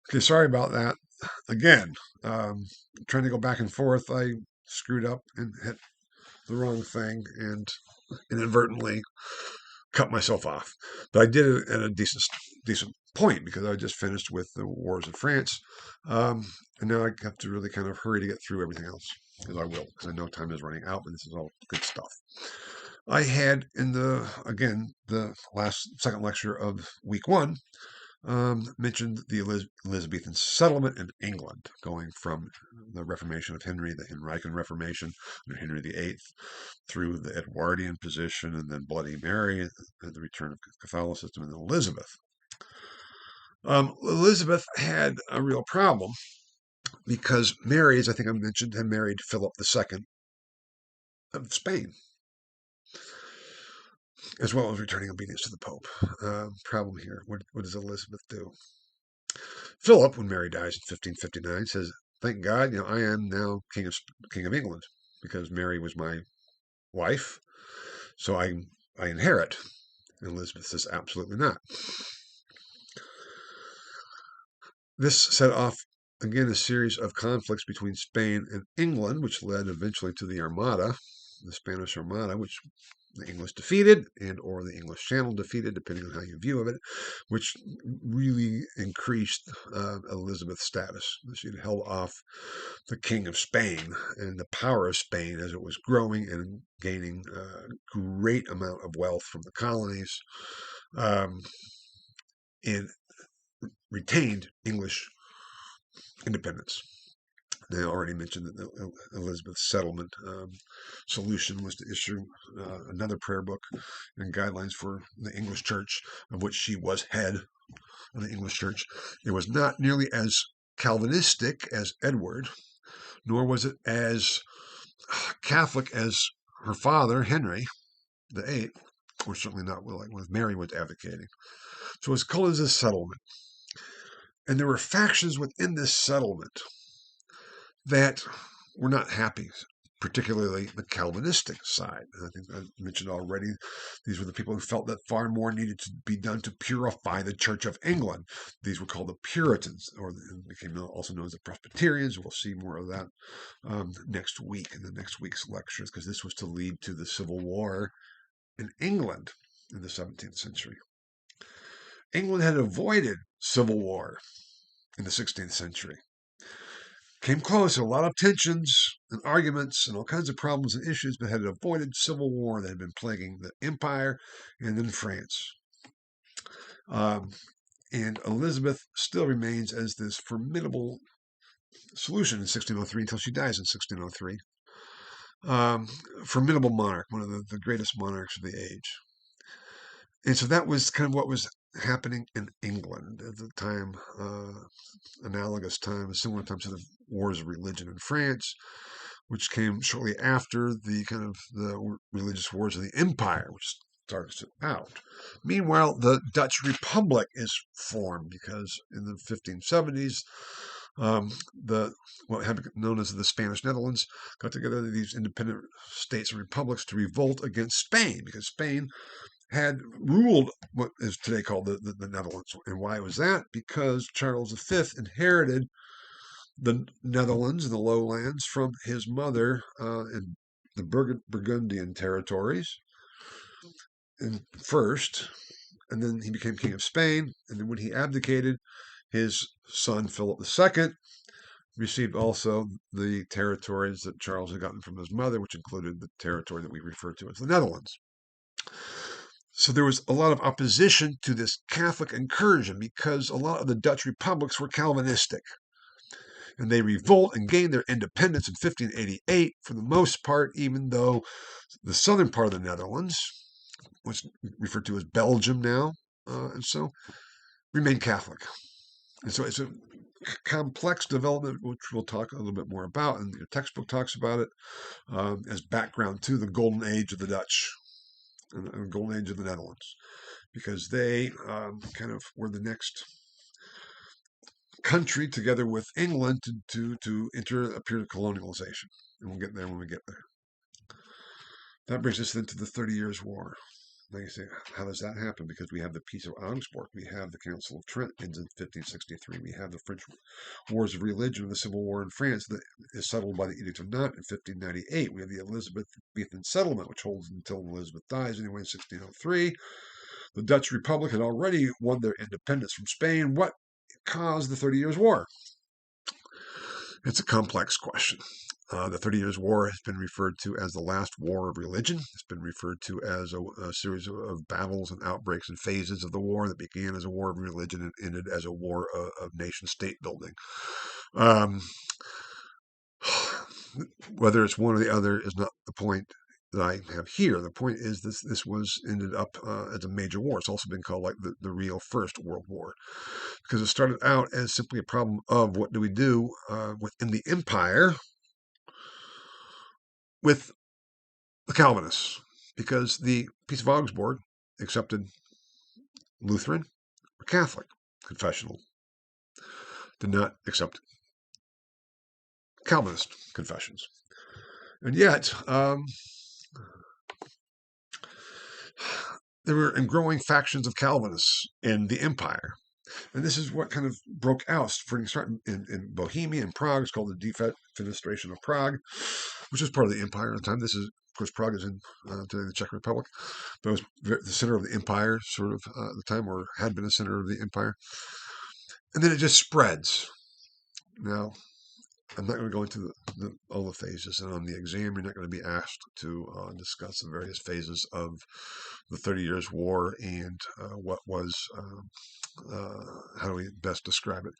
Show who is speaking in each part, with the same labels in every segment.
Speaker 1: Okay, sorry about that. Again, um, trying to go back and forth, I screwed up and hit the wrong thing and inadvertently cut myself off. But I did it at a decent point because I just finished with the wars in France, and now I have to really kind of hurry to get through everything else, because I will, because I know time is running out, but this is all good stuff. I had in the last second lecture of week one, mentioned the Elizabethan settlement in England, going from the Reformation of Henry, the Henrician Reformation under Henry VIII, through the Edwardian position, and then Bloody Mary, and the return of Catholicism, and Elizabeth. Elizabeth had a real problem because Mary, as I think I mentioned, had married Philip II of Spain, as well as returning obedience to the Pope. Problem here. What does Elizabeth do? Philip, when Mary dies in 1559, says, "Thank God, I am now king of England, because Mary was my wife, so I inherit." And Elizabeth says, "Absolutely not." This set off again a series of conflicts between Spain and England, which led eventually to the Armada, the Spanish Armada, which the English defeated, and or the English Channel defeated, depending on how you view of it, which really increased Elizabeth's status. She'd held off the King of Spain and the power of Spain as it was growing and gaining a great amount of wealth from the colonies, um, and retained English independence. I already mentioned that the Elizabeth settlement solution was to issue another prayer book and guidelines for the English church, of which she was head of the English church. It was not nearly as Calvinistic as Edward, nor was it as Catholic as her father, Henry VIII, or certainly not what Mary was advocating. So it was called as a settlement. And there were factions within this settlement that were not happy, particularly the Calvinistic side. And I think I mentioned already, these were the people who felt that far more needed to be done to purify the Church of England. These were called the Puritans, or became also known as the Presbyterians. We'll see more of that next week in the next week's lectures, because this was to lead to the Civil War in England in the 17th century. England had avoided civil war in the 16th century. Came close, a lot of tensions and arguments and all kinds of problems and issues, but had avoided civil war that had been plaguing the empire and then France. And Elizabeth still remains as this formidable solution in 1603 until she dies in 1603. Formidable monarch, one of the greatest monarchs of the age. And so that was kind of what was happening in England at the time, analogous time, similar time to the wars of religion in France, which came shortly after the religious wars of the empire, which started out. Meanwhile, the Dutch Republic is formed because in the 1570s, what had been known as the Spanish Netherlands got together these independent states and republics to revolt against Spain, because Spain had ruled what is today called the Netherlands. And why was that? Because Charles V inherited the Netherlands and the lowlands from his mother in the Burgundian territories first, and then he became king of Spain. And then when he abdicated, his son Philip II received also the territories that Charles had gotten from his mother, which included the territory that we refer to as the Netherlands. So there was a lot of opposition to this Catholic incursion because a lot of the Dutch republics were Calvinistic. And they revolt and gain their independence in 1588 for the most part, even though the southern part of the Netherlands, what's referred to as Belgium now, and so remain Catholic. And so it's a complex development, which we'll talk a little bit more about, and your textbook talks about it as background to the golden age of the Dutch and the golden age of the Netherlands, because they kind of were the next country, together with England, to enter a period of colonialization. And we'll get there when we get there. That brings us then to the 30 Years' War. Now you say, how does that happen? Because we have the Peace of Augsburg, we have the Council of Trent in 1563, we have the French Wars of Religion, the Civil War in France that is settled by the Edict of Nantes in 1598. We have the Elizabethan settlement, which holds until Elizabeth dies anyway in 1603. The Dutch Republic had already won their independence from Spain. What caused the 30 Years' War? It's a complex question. The 30 Years' War has been referred to as the last war of religion. It's been referred to as a series of battles and outbreaks and phases of the war that began as a war of religion and ended as a war of nation-state building. Whether it's one or the other is not the point that I have here. The point is this was ended up as a major war. It's also been called like the real First World War, because it started out as simply a problem of what do we do within the empire with the Calvinists, because the Peace of Augsburg accepted Lutheran or Catholic confessional, did not accept Calvinist confessions. And yet, there were growing factions of Calvinists in the empire. And this is what kind of broke out in Bohemia and Prague. It's called the Defenestration of Prague, which was part of the empire at the time. This is, of course, Prague is in today the Czech Republic, but it was the center of the empire, sort of at the time, or had been the center of the empire. And then it just spreads. Now, I'm not going to go into all the phases, and on the exam, you're not going to be asked to discuss the various phases of the 30 Years' War and what was, how do we best describe it?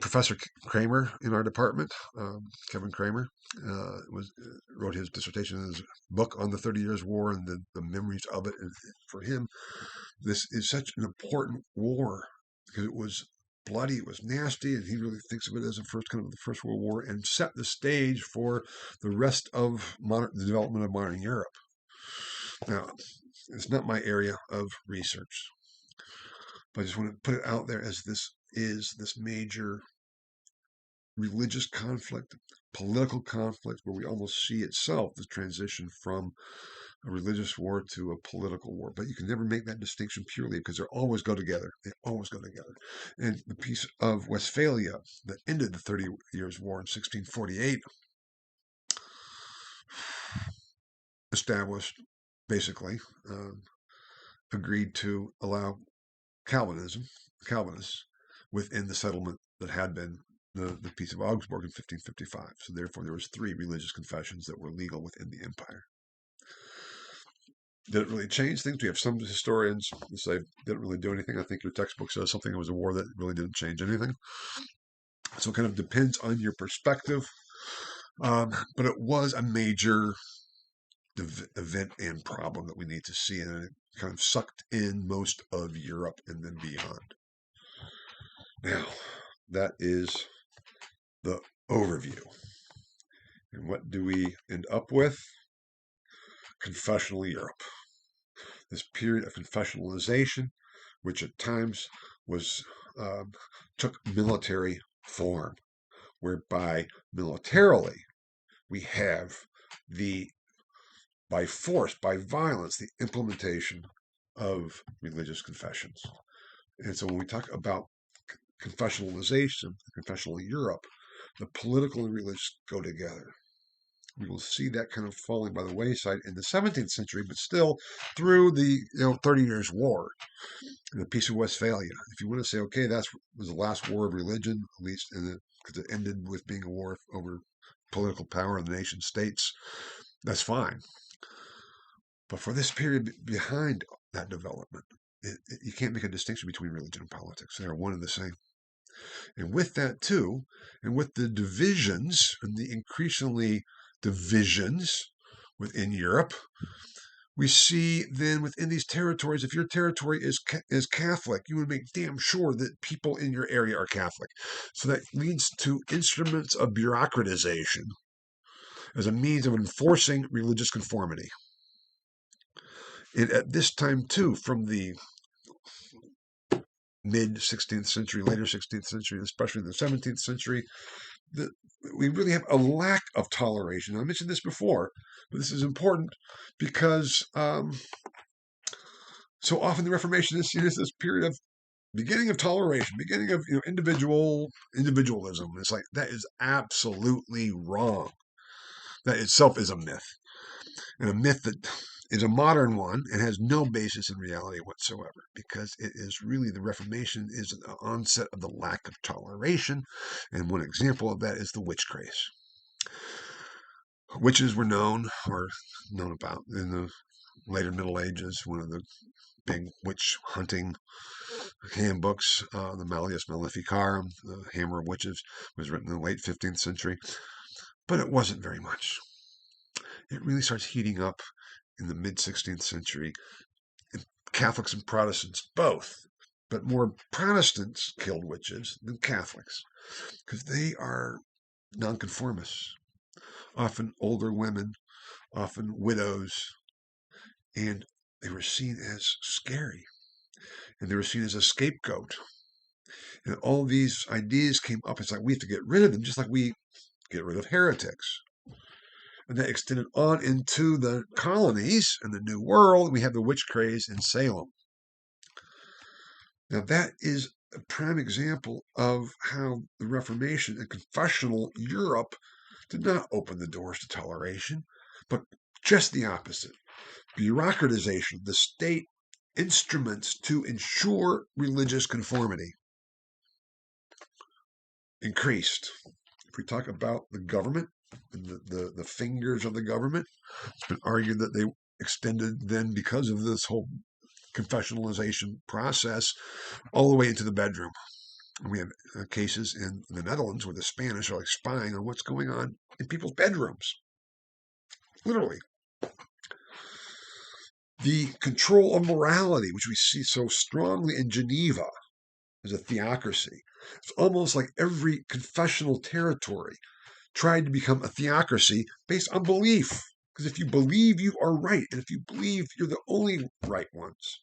Speaker 1: Professor Kramer in our department, Kevin Kramer, wrote his dissertation in his book on the 30 Years' War and the memories of it. And for him, this is such an important war because it was bloody, it was nasty, and he really thinks of it as the First World War, and set the stage for the rest of the development of modern Europe. Now, it's not my area of research, but I just want to put it out there as this major religious conflict, political conflict, where we almost see itself the transition from a religious war to a political war. But you can never make that distinction purely because they always go together. They always go together. And the Peace of Westphalia that ended the 30 Years' War in 1648 established, basically, agreed to allow Calvinists within the settlement that had been the Peace of Augsburg in 1555. So therefore, there was 3 religious confessions that were legal within the empire. Did it really change things? We have some historians who say it didn't really do anything. I think your textbook says something. It was a war that really didn't change anything. So it kind of depends on your perspective. But it was a major event and problem that we need to see, and it kind of sucked in most of Europe and then beyond. Now, that is the overview. And what do we end up with? Confessional Europe. This period of confessionalization, which at times was took military form, whereby militarily we have by force, by violence, the implementation of religious confessions. And so when we talk about confessionalization, confessional Europe, the political and religious go together. We will see that kind of falling by the wayside in the 17th century, but still through the 30 Years' War, the Peace of Westphalia. If you want to say, okay, that was the last war of religion, at least because it ended with being a war over political power in the nation states, that's fine. But for this period behind that development, you can't make a distinction between religion and politics. They are one and the same. And with that too, and with the divisions and the increasingly divisions within Europe, we see then within these territories, if your territory is Catholic, you would make damn sure that people in your area are Catholic. So that leads to instruments of bureaucratization as a means of enforcing religious conformity. And at this time too, from the mid-16th century, later 16th century, especially the 17th century, we really have a lack of toleration. I mentioned this before, but this is important because So often the Reformation is seen as this period of beginning of toleration, beginning of individualism. It's like that is absolutely wrong. That itself is a myth, and a myth that is a modern one and has no basis in reality whatsoever, because it is really the Reformation is the onset of the lack of toleration, and one example of that is the witch craze. Witches were known about in the later Middle Ages. One of the big witch hunting handbooks, the Malleus Maleficarum, the Hammer of Witches, was written in the late 15th century, but it wasn't very much. It really starts heating up in the mid 16th century. Catholics and Protestants both, but more Protestants killed witches than Catholics, because they are nonconformists, often older women, often widows, and they were seen as scary, and they were seen as a scapegoat. And all these ideas came up. It's like we have to get rid of them, just like we get rid of heretics. And that extended on into the colonies and the New World. We have the witch craze in Salem. Now, that is a prime example of how the Reformation and confessional Europe did not open the doors to toleration, but just the opposite. Bureaucratization of the state, instruments to ensure religious conformity increased. If we talk about the government and the fingers of the government, it's been argued that they extended then because of this whole confessionalization process all the way into the bedroom. And we have cases in the Netherlands where the Spanish are like spying on what's going on in people's bedrooms. Literally. The control of morality, which we see so strongly in Geneva as a theocracy. It's almost like every confessional territory tried to become a theocracy based on belief. Because if you believe you are right, and if you believe you're the only right ones,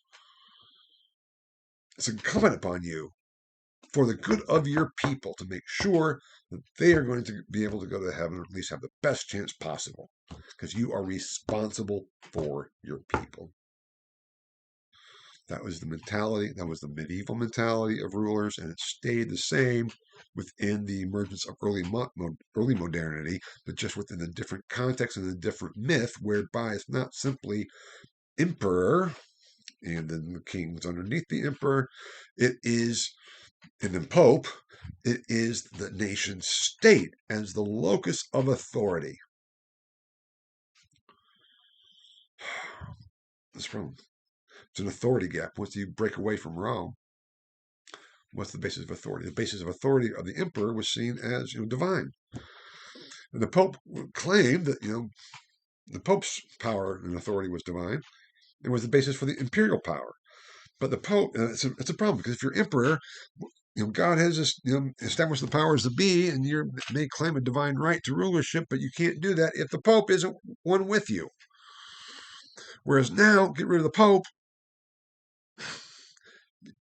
Speaker 1: it's incumbent upon you for the good of your people to make sure that they are going to be able to go to heaven, or at least have the best chance possible, because you are responsible for your people. That was the mentality, that was the medieval mentality of rulers, and it stayed the same within the emergence of early modernity, but just within a different context and a different myth, whereby it's not simply emperor and then the kings underneath the emperor. It is, and then pope, it is the nation state as the locus of authority. That's wrong. It's an authority gap. Once you break away from Rome, what's the basis of authority? The basis of authority of the emperor was seen as divine. And the Pope claimed that the Pope's power and authority was divine. It was the basis for the imperial power. But the Pope, it's a problem, because if you're emperor, God has established the powers to be, and you may claim a divine right to rulership, but you can't do that if the Pope isn't one with you. Whereas now, get rid of the Pope,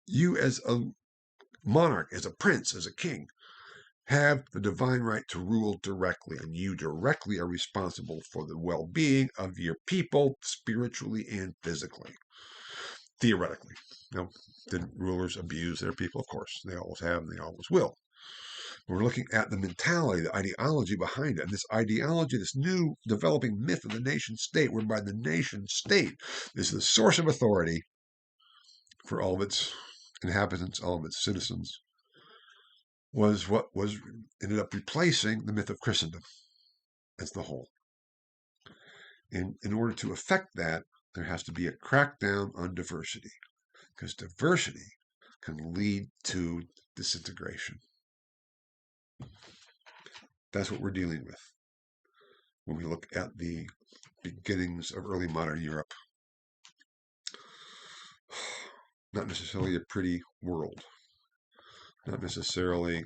Speaker 1: you as a monarch, as a prince, as a king, have the divine right to rule directly, and you directly are responsible for the well-being of your people, spiritually and physically. Theoretically. Now, did rulers abuse their people? Of course, they always have, and they always will. We're looking at the mentality, the ideology behind it. And this ideology, this new developing myth of the nation state, whereby the nation state is the source of authority for all of its inhabitants, all of its citizens, was what ended up replacing the myth of Christendom as the whole. And in order to affect that, there has to be a crackdown on diversity, because diversity can lead to disintegration. That's what we're dealing with when we look at the beginnings of early modern Europe. Not necessarily a pretty world, not necessarily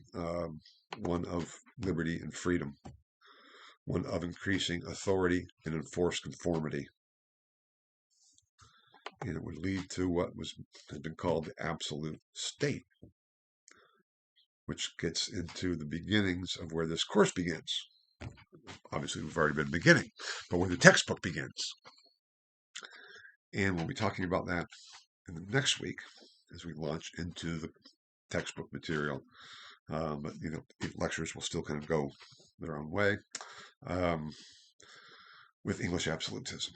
Speaker 1: one of liberty and freedom, one of increasing authority and enforced conformity. And it would lead to what has been called the absolute state, which gets into the beginnings of where this course begins. Obviously, we've already been beginning, but where the textbook begins. And we'll be talking about that in the next week as we launch into the textbook material. But lectures will still kind of go their own way um, with English absolutism.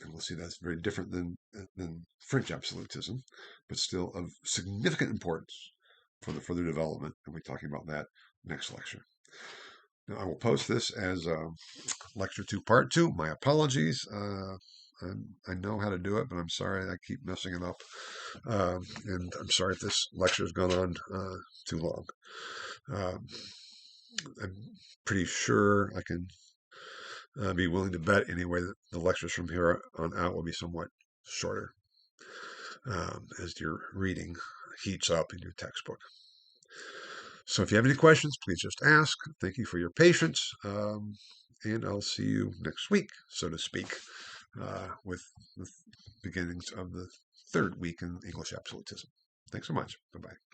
Speaker 1: And we'll see that's very different than French absolutism, but still of significant importance for the further development. And we'll be talking about that next lecture. Now, I will post this as lecture 2, part 2. My apologies. I know how to do it, but I'm sorry I keep messing it up. And I'm sorry if this lecture has gone on too long. I'm pretty sure I can be willing to bet anyway that the lectures from here on out will be somewhat shorter as your reading heats up in your textbook. So if you have any questions, please just ask. Thank you for your patience. And I'll see you next week, so to speak, with the beginnings of the third week in English absolutism. Thanks so much. Bye-bye.